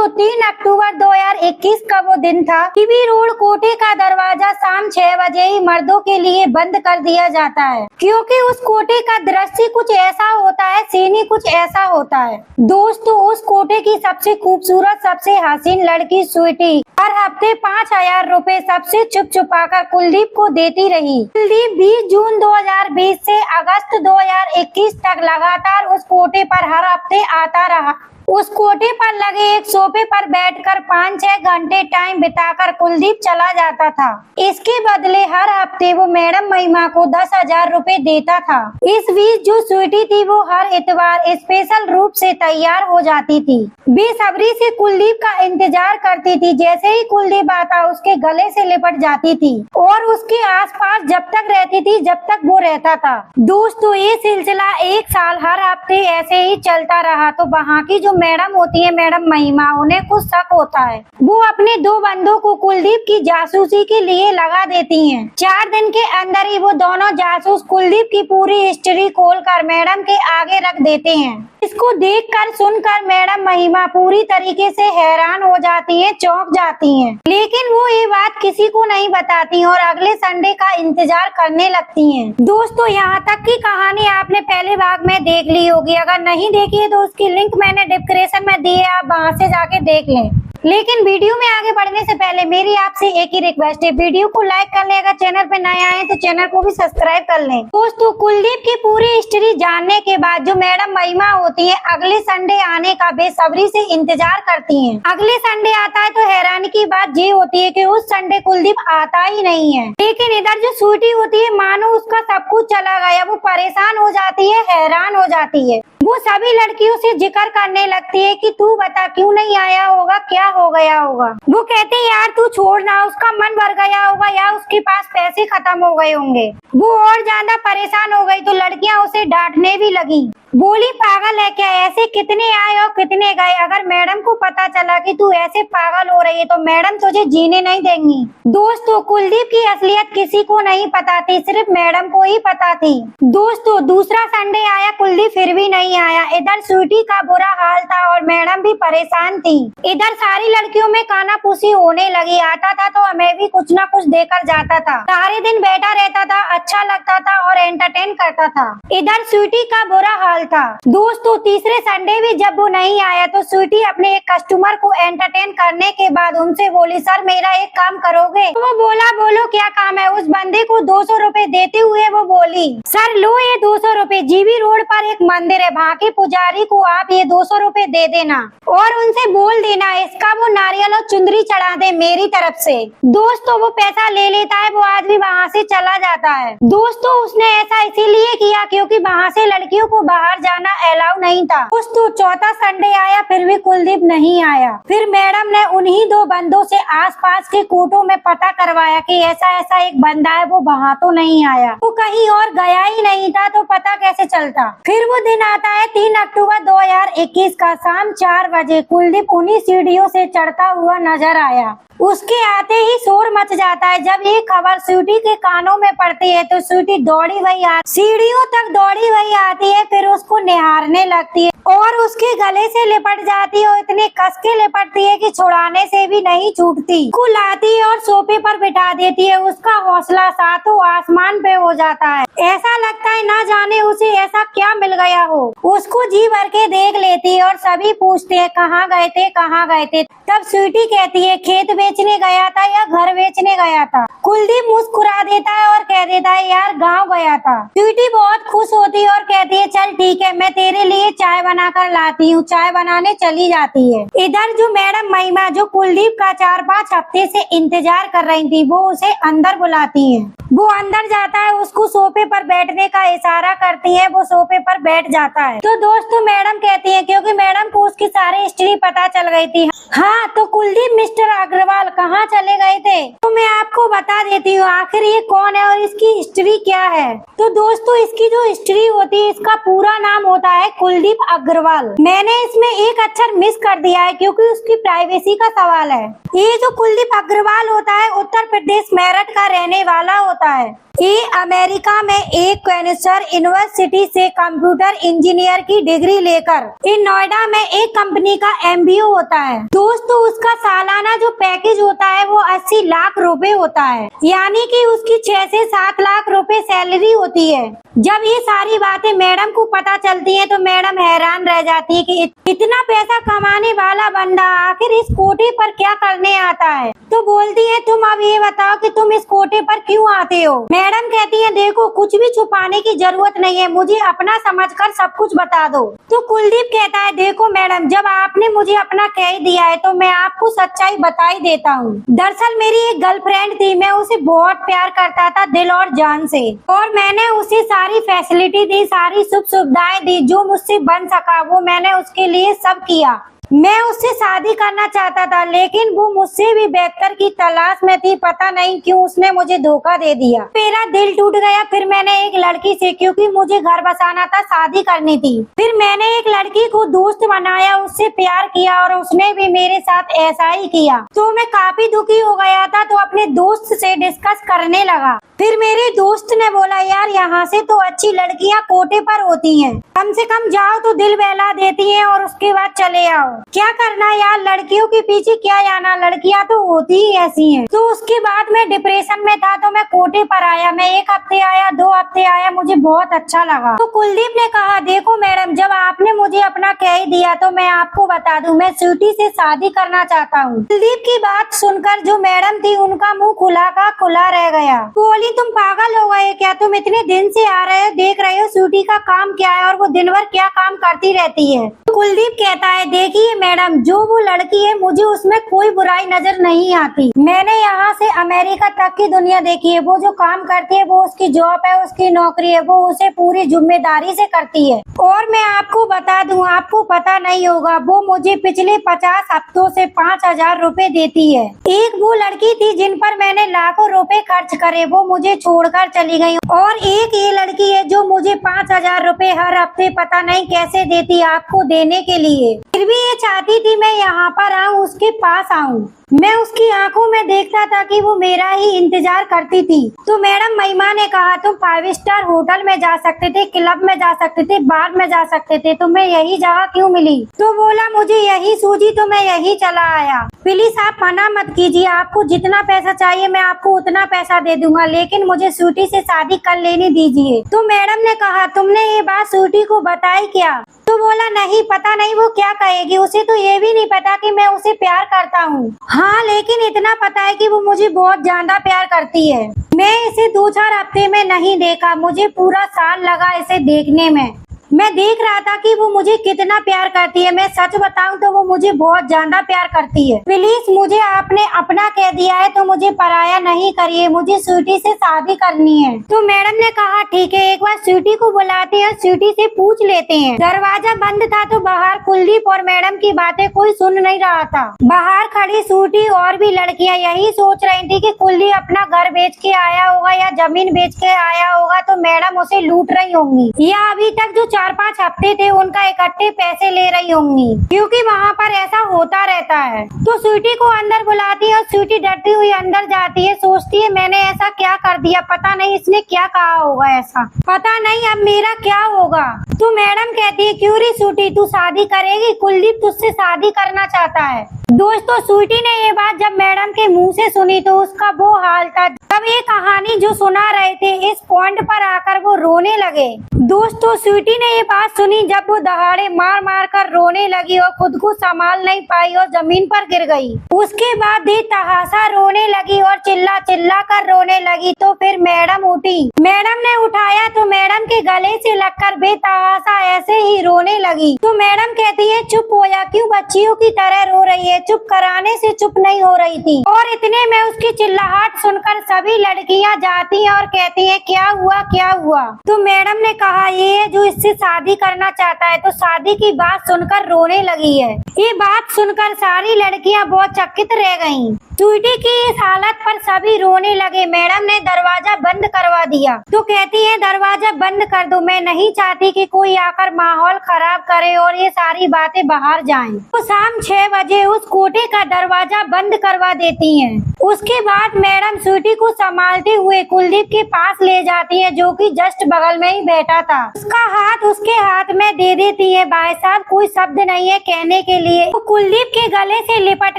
दोस्तों 3 अक्टूबर 2021 का वो दिन था। टीबी रोड कोटे का दरवाजा शाम 6 बजे ही मर्दों के लिए बंद कर दिया जाता है, क्योंकि उस कोटे का दृश्य कुछ ऐसा होता है, सीन ही कुछ ऐसा होता है। दोस्तों उस कोटे की सबसे खूबसूरत, सबसे हसीन लड़की स्वीटी हर हफ्ते 5,000 रुपए सबसे छुप छुपा कर कुलदीप को देती रही। कुलदीप 20 जून 2020 से अगस्त 2021 तक लगातार उस कोटे पर हर हफ्ते आता रहा। उस कोटे पर लगे एक सोफे पर बैठकर 5-6 घंटे टाइम बिताकर कुलदीप चला जाता था। इसके बदले हर हफ्ते वो मैडम महिमा को 10,000 रुपए देता था। इस बीच जो स्वीटी थी वो हर इतवार स्पेशल रूप से तैयार हो जाती थी। बेसब्री से कुलदीप का इंतजार करती थी। जैसे ही कुलदीप आता उसके गले से लिपट जाती थी और उसके आसपास जब तक रहती थी जब तक वो रहता था। दोस्तों ये सिलसिला 1 साल हर हफ्ते ऐसे ही चलता रहा। तो वहाँ की जो मैडम होती है, मैडम महिमा, उन्हें कुछ शक होता है। वो अपने 2 बंदों को कुलदीप की जासूसी के लिए लगा देती हैं। 4 दिन के अंदर ही वो दोनों जासूस कुलदीप की पूरी हिस्ट्री खोलकर मैडम के आगे रख देते हैं। इसको देखकर सुनकर मैडम महिमा पूरी तरीके से हैरान हो जाती हैं, चौंक जाती हैं। लेकिन वो ये बात किसी को नहीं बताती और अगले संडे का इंतजार करने लगती हैं। दोस्तों यहाँ तक की कहानी आपने पहले भाग में देख ली होगी। अगर नहीं देखी है तो उसकी लिंक मैंने डिस्क्रिप्शन में दी है, आप वहाँ से जाके देख लें। लेकिन वीडियो में आगे बढ़ने से पहले मेरी आपसे एक ही रिक्वेस्ट है, वीडियो को लाइक कर लें। अगर चैनल पे नए आए तो चैनल को भी सब्सक्राइब कर लें। दोस्तों कुलदीप की पूरी हिस्ट्री जानने के बाद जो मैडम महिमा होती है अगले संडे आने का बेसब्री से इंतजार करती हैं। अगले संडे आता है तो हैरानी की बात ये होती है कि उस संडे कुलदीप आता ही नहीं है। लेकिन इधर जो स्वीटी होती है मानो उसका सब कुछ चला गया। वो परेशान हो जाती है, हैरान हो जाती है। वो सभी लड़कियों से जिक्र करने लगती है कि तू बता क्यों नहीं आया होगा, क्या हो गया होगा। वो कहते हैं यार तू छोड़ ना, उसका मन भर गया होगा या उसके पास पैसे खत्म हो गए होंगे। वो और ज्यादा परेशान हो गई तो लड़कियां उसे डांटने भी लगी। बोली पागल है क्या, ऐसे कितने आए और कितने गए। अगर मैडम को पता चला कि तू ऐसे पागल हो रही है तो मैडम तुझे जीने नहीं देंगी। दोस्तों कुलदीप की असलियत किसी को नहीं पता थी, सिर्फ मैडम को ही पता थी। दोस्तों दूसरा संडे आया, कुलदीप फिर भी नहीं आया। इधर स्वीटी का बुरा हाल था और मैडम भी परेशान थी। इधर सारी लड़कियों में कानाफूसी होने लगी। आता था तो हमें भी कुछ न कुछ देकर जाता था। सारे दिन बैठा रहता था, अच्छा लगता था और एंटरटेन करता था। इधर स्वीटी का बुरा हाल था। दोस्तों तीसरे संडे भी जब वो नहीं आया तो स्वीटी अपने एक कस्टमर को एंटरटेन करने के बाद उनसे बोली, सर मेरा एक काम करोगे। तो वो बोला, बोलो क्या काम है। उस बंदे को 200 रुपए देते हुए वो बोली, सर लो ये 200 रुपए, जीबी रोड पर एक मंदिर है, वहाँ के पुजारी को आप ये 200 रुपए दे देना और उनसे बोल देना इसका वो नारियल और चुंदरी चढ़ा दे मेरी तरफ से। दोस्तों वो पैसा ले लेता है, वो आदमी वहाँ से चला जाता है। दोस्तों उसने ऐसा इसीलिए किया क्योंकि वहाँ से लड़कियों को बाहर जाना अलाउ नहीं था। दोस्तों चौथा संडे आया, फिर भी कुलदीप नहीं आया। फिर मैडम ने उन्हीं 2 बंदों से आसपास के कोटों में पता करवाया कि ऐसा ऐसा एक बंदा है, वो वहाँ तो नहीं आया। वो कहीं और गया ही नहीं था तो पता कैसे चलता। फिर वो दिन आता है 3 अक्टूबर 2021 का शाम 4 बजे। कुलदीप उन्हीं सीढ़ियों से चढ़ता हुआ नजर आया। उसके आते ही शोर मच जाता है। जब ये खबर स्वीटी के कानों में पड़ती है तो स्वीटी दौड़ी वही सीढ़ियों तक दौड़ी वही आती है, फिर उसको निहारने लगती है और उसके गले से लिपट जाती है और इतने कस के लिपटती है कि छुड़ाने से भी नहीं छूटती। उसको लाती है और सोफे पर बिठा देती है। उसका हौसला सातों आसमान पे हो जाता है। ऐसा लगता है ना जाने उसे ऐसा क्या मिल गया हो। उसको जी भर के देख लेती है और सभी पूछते हैं कहाँ गए थे, कहाँ गए थे। तब स्वीटी कहती है खेत बेचने गया था या घर बेचने गया था। कुलदीप मुस्कुरा देता है और कह देता है यार गांव गया था। स्वीटी बहुत खुश होती है और कहती है चल ठीक है, मैं तेरे लिए चाय बनाकर लाती हूँ। चाय बनाने चली जाती है। इधर जो मैडम महिमा जो कुलदीप का 4-5 हफ्ते से इंतजार कर रही थी, वो उसे अंदर बुलाती है। वो अंदर जाता है, उसको सोफे पर बैठने का इशारा करती है। वो सोफे पर बैठ जाता है। तो दोस्तों मैडम कहती है क्योंकि मैडम को उसकी सारी हिस्ट्री पता चल गई थी। हाँ तो कुलदीप मिस्टर अग्रवाल कहाँ चले गए थे, तो मैं आपको बता देती हूँ आखिर ये कौन है और इसकी हिस्ट्री क्या है। तो दोस्तों इसकी जो हिस्ट्री होती है, इसका पूरा नाम होता है कुलदीप अग्रवाल। मैंने इसमें एक अक्षर मिस कर दिया है क्योंकि उसकी प्राइवेसी का सवाल है। ये जो कुलदीप अग्रवाल होता है उत्तर प्रदेश मेरठ का रहने वाला होता है। ये अमेरिका में एक कैंसर यूनिवर्सिटी से कंप्यूटर इंजीनियर की डिग्री लेकर इन नोएडा में एक कंपनी का MBO होता है। दोस्तों उसका सालाना जो पैकेज होता है वो 80 लाख रुपए होता है, यानी कि उसकी 6 से 7 लाख रुपए सैलरी होती है। जब ये सारी बातें मैडम को पता चलती हैं तो मैडम हैरान रह जाती है कि इतना पैसा कमाने वाला बंदा आखिर इस कोटे पर क्या करने आता है। तो बोलती है तुम अब ये बताओ कि तुम इस कोटे पर क्यों आते हो। मैडम कहती है देखो कुछ भी छुपाने की जरूरत नहीं है, मुझे अपना समझकर सब कुछ बता दो। तो कुलदीप कहता है देखो मैडम जब आपने मुझे अपना कह ही दिया है तो मैं आपको सच्चाई बता ही देता हूँ। दरअसल मेरी एक गर्लफ्रेंड थी, मैं उसे बहुत प्यार करता था दिल और जान से, और मैंने उसे सारी फैसिलिटी दी, सारी सुख सुविधाएं दी, जो मुझसे बन सका वो मैंने उसके लिए सब किया। मैं उससे शादी करना चाहता था लेकिन वो मुझसे भी बेहतर की तलाश में थी, पता नहीं क्यों उसने मुझे धोखा दे दिया। मेरा दिल टूट गया। फिर मैंने एक लड़की से, क्योंकि मुझे घर बसाना था, शादी करनी थी, फिर मैंने एक लड़की को दोस्त बनाया, उससे प्यार किया और उसने भी मेरे साथ ऐसा ही किया। तो मैं काफी दुखी हो गया था तो अपने दोस्त से डिस्कस करने लगा। फिर मेरे दोस्त ने बोला यार यहाँ से तो अच्छी लड़कियाँ कोटे पर होती हैं, कम से कम जाओ तो दिल बहला देती हैं और उसके बाद चले आओ। क्या करना यार, लड़कियों के पीछे क्या जाना, लड़कियां तो होती ही ऐसी हैं। तो उसके बाद मैं डिप्रेशन में था तो मैं कोटे पर आया। मैं 1 हफ्ते आया, 2 हफ्ते आया, मुझे बहुत अच्छा लगा। तो कुलदीप ने कहा देखो मैडम जब आपने मुझे अपना कह ही दिया तो मैं आपको बता दूं मैं स्वीटी से शादी करना चाहता हूँ। कुलदीप की बात सुनकर जो मैडम थी उनका मुँह खुला का खुला रह गया। बोली तुम पागल हो गए क्या, तुम इतने दिन से आ रहे हो, देख रहे हो स्वीटी का काम क्या है और वो दिन भर क्या काम करती रहती है। कुलदीप कहता है देखिए मैडम जो वो लड़की है मुझे उसमें कोई बुराई नजर नहीं आती। मैंने यहाँ से अमेरिका तक की दुनिया देखी है, वो जो काम करती है वो उसकी जॉब है, उसकी नौकरी है, वो उसे पूरी जिम्मेदारी से करती है। और मैं आपको बता दूं, आपको पता नहीं होगा, वो मुझे पिछले 50 हफ्तों से 5,000 रुपए देती है। एक वो लड़की थी जिन पर मैंने लाखों रुपए खर्च करे, वो मुझे छोड़कर चली गई, और एक ये लड़की है जो मुझे 5,000 रुपए हर हफ्ते पता नहीं कैसे देती आपको देने के लिए। फिर भी ये चाहती थी मैं यहाँ पर आऊँ, उसके पास आऊँ। मैं उसकी आंखों में देखता था कि वो मेरा ही इंतजार करती थी। तो मैडम महिमा ने कहा तुम 5 स्टार होटल में जा सकते थे, क्लब में जा सकते थे, बार में जा सकते थे, तुम्हें यही जगह क्यों मिली। तो बोला मुझे यही सूझी तो मैं यही चला आया। प्लीज आप मना मत कीजिए, आपको जितना पैसा चाहिए मैं आपको उतना पैसा दे दूंगा, लेकिन मुझे स्वीटी से शादी कर लेने दीजिए। तो मैडम ने कहा तुमने ये बात स्वीटी को बताई क्या। तो बोला नहीं, पता नहीं वो क्या कहेगी, उसे तो ये भी नहीं पता कि मैं उसे प्यार करता हूँ। हाँ लेकिन इतना पता है कि वो मुझे बहुत ज्यादा प्यार करती है। मैं इसे 2-4 हफ्ते में नहीं देखा, मुझे पूरा साल लगा इसे देखने में। मैं देख रहा था कि वो मुझे कितना प्यार करती है। मैं सच बताऊं तो वो मुझे बहुत ज्यादा प्यार करती है। प्लीज मुझे आपने अपना कह दिया है तो मुझे पराया नहीं करिए, मुझे स्वीटी से शादी करनी है। तो मैडम ने कहा ठीक है, एक बार स्वीटी को बुलाते हैं, स्वीटी से पूछ लेते हैं। दरवाजा बंद था तो बाहर कुलदीप और मैडम की बातें कोई सुन नहीं रहा था। बाहर खड़ी स्वीटी और भी लड़कियां यही सोच रही थी कि कुलदीप अपना घर बेच के आया होगा या जमीन बेच के आया होगा तो मैडम उसे लूट रही होंगी, या अभी तक जो 4-5 हफ्ते थे उनका इकट्ठे पैसे ले रही होंगी, क्योंकि वहाँ पर ऐसा होता रहता है। तो स्वीटी को अंदर बुलाती है और स्वीटी डरती हुई अंदर जाती है, सोचती है मैंने ऐसा क्या कर दिया, पता नहीं इसने क्या कहा होगा, ऐसा पता नहीं अब मेरा क्या होगा। तो मैडम कहती है क्यों रे स्वीटी तू शादी करेगी, कुलदीप तुझसे शादी करना चाहता है। दोस्तों स्वीटी ने ये बात जब मैडम के मुंह से सुनी तो उसका वो हाल था। तब ये कहानी जो सुना रहे थे इस पॉइंट पर आकर वो रोने लगे। दोस्तों स्वीटी ने ये बात सुनी जब वो दहाड़े मार मार कर रोने लगी और खुद को संभाल नहीं पाई और जमीन पर गिर गई। उसके बाद बेतहाशा रोने लगी और चिल्ला चिल्ला कर रोने लगी। तो फिर मैडम उठी, मैडम ने उठाया तो मैडम के गले से लगकर बेतहाशा ऐसे ही रोने लगी। तो मैडम कहती है चुप हो जा, क्यों बच्चियों की तरह रो रही है। चुप कराने से चुप नहीं हो रही थी, और इतने में उसकी चिल्लाहट सुनकर सभी लड़कियां जाती हैं और कहती हैं क्या हुआ क्या हुआ। तो मैडम ने कहा ये जो इससे शादी करना चाहता है। तो शादी की बात सुनकर रोने लगी है। ये बात सुनकर सारी लड़कियां बहुत चकित रह गईं। स्वीटी की इस हालत पर सभी रोने लगे। मैडम ने दरवाजा बंद करवा दिया तो कहती है दरवाजा बंद कर दो, मैं नहीं चाहती कि कोई आकर माहौल खराब करे और ये सारी बातें बाहर जाएं। तो शाम 6 बजे उस कोठे का दरवाजा बंद करवा देती हैं। उसके बाद मैडम स्वीटी को संभालते हुए कुलदीप के पास ले जाती है जो कि जस्ट बगल में ही बैठा था। उसका हाथ उसके हाथ में दे देती है। भाई साहब कोई शब्द नहीं है कहने के लिए। तो कुलदीप के गले से लिपट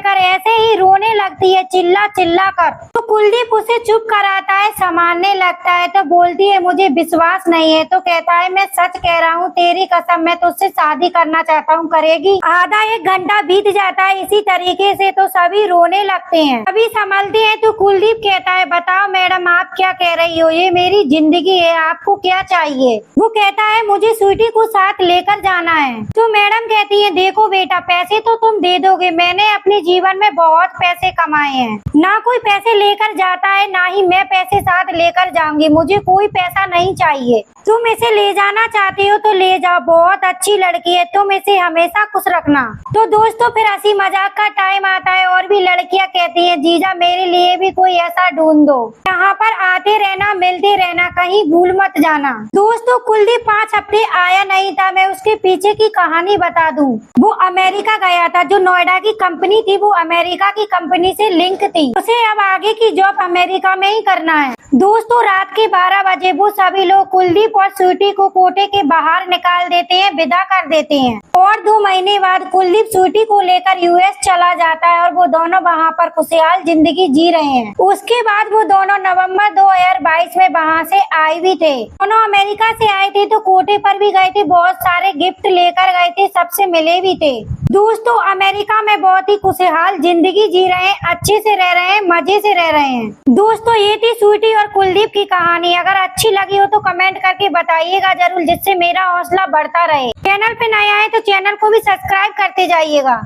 कर ऐसे ही रोने लगती है चिल्ला चिल्ला कर। तो कुलदीप उसे चुप कराता है, संभालने लगता है। तो बोलती है मुझे विश्वास नहीं है। तो कहता है मैं सच कह रहा हूँ, तेरी कसम मैं तुझसे शादी करना चाहता हूँ, करेगी? आधा 1 घंटा बीत जाता है इसी तरीके से। तो सभी रोने लगते हैं, सभी संभलते हैं। तो कुलदीप कहता है बताओ मैडम आप क्या कह रही हो, ये मेरी जिंदगी है, आपको क्या चाहिए? वो कहता है मुझे स्वीटी को साथ लेकर जाना है। तो मैडम कहती है देखो बेटा पैसे तो तुम दे दोगे, मैंने अपने जीवन में बहुत पैसे कमाए हैं, ना कोई पैसे लेकर जाता है ना ही मैं पैसे साथ लेकर जाऊंगी, मुझे कोई पैसा नहीं चाहिए। तुम इसे ले जाना चाहती हो तो ले जाओ, बहुत अच्छी लड़की है, तुम इसे हमेशा खुश रखना। तो दोस्तों फिर हंसी मजाक का टाइम आता है और भी लड़कियां कहती हैं जीजा मेरे लिए भी कोई ऐसा ढूंढ दो, यहाँ पर आते रहना मिलते रहना, कहीं भूल मत जाना। दोस्तों कुलदीप 5 हफ्ते आया नहीं था। मैं उसके पीछे की कहानी बता दूं, वो अमेरिका गया था। जो नोएडा की कंपनी थी वो अमेरिका की कंपनी से लिंक थी, उसे अब आगे की जॉब अमेरिका में ही करना है। दोस्तों रात के 12 बजे वो सभी लोग कुलदीप और स्वीटी को कोठे के बाहर निकाल देते हैं, विदा कर देते हैं। और 2 महीने बाद कुलदीप स्वीटी को लेकर यूएस चला जाता है और वो दोनों वहाँ पर खुशहाल जिंदगी जी रहे हैं। उसके बाद वो दोनों नवंबर 2022 में वहाँ से आए भी थे। दोनों अमेरिका से आए थे तो कोठे पर भी गए थे, बहुत सारे गिफ्ट लेकर गए थे, सबसे मिले भी थे। दोस्तों अमेरिका में बहुत ही खुशहाल जिंदगी जी रहे हैं, अच्छे से रह रहे हैं, मजे से रह रहे हैं। दोस्तों ये थी स्वीटी और कुलदीप की कहानी। अगर अच्छी लगी हो तो कमेंट करके बताइएगा जरूर, जिससे मेरा हौसला बढ़ता रहे। चैनल पे नया है तो चैनल को भी सब्सक्राइब करते जाइएगा।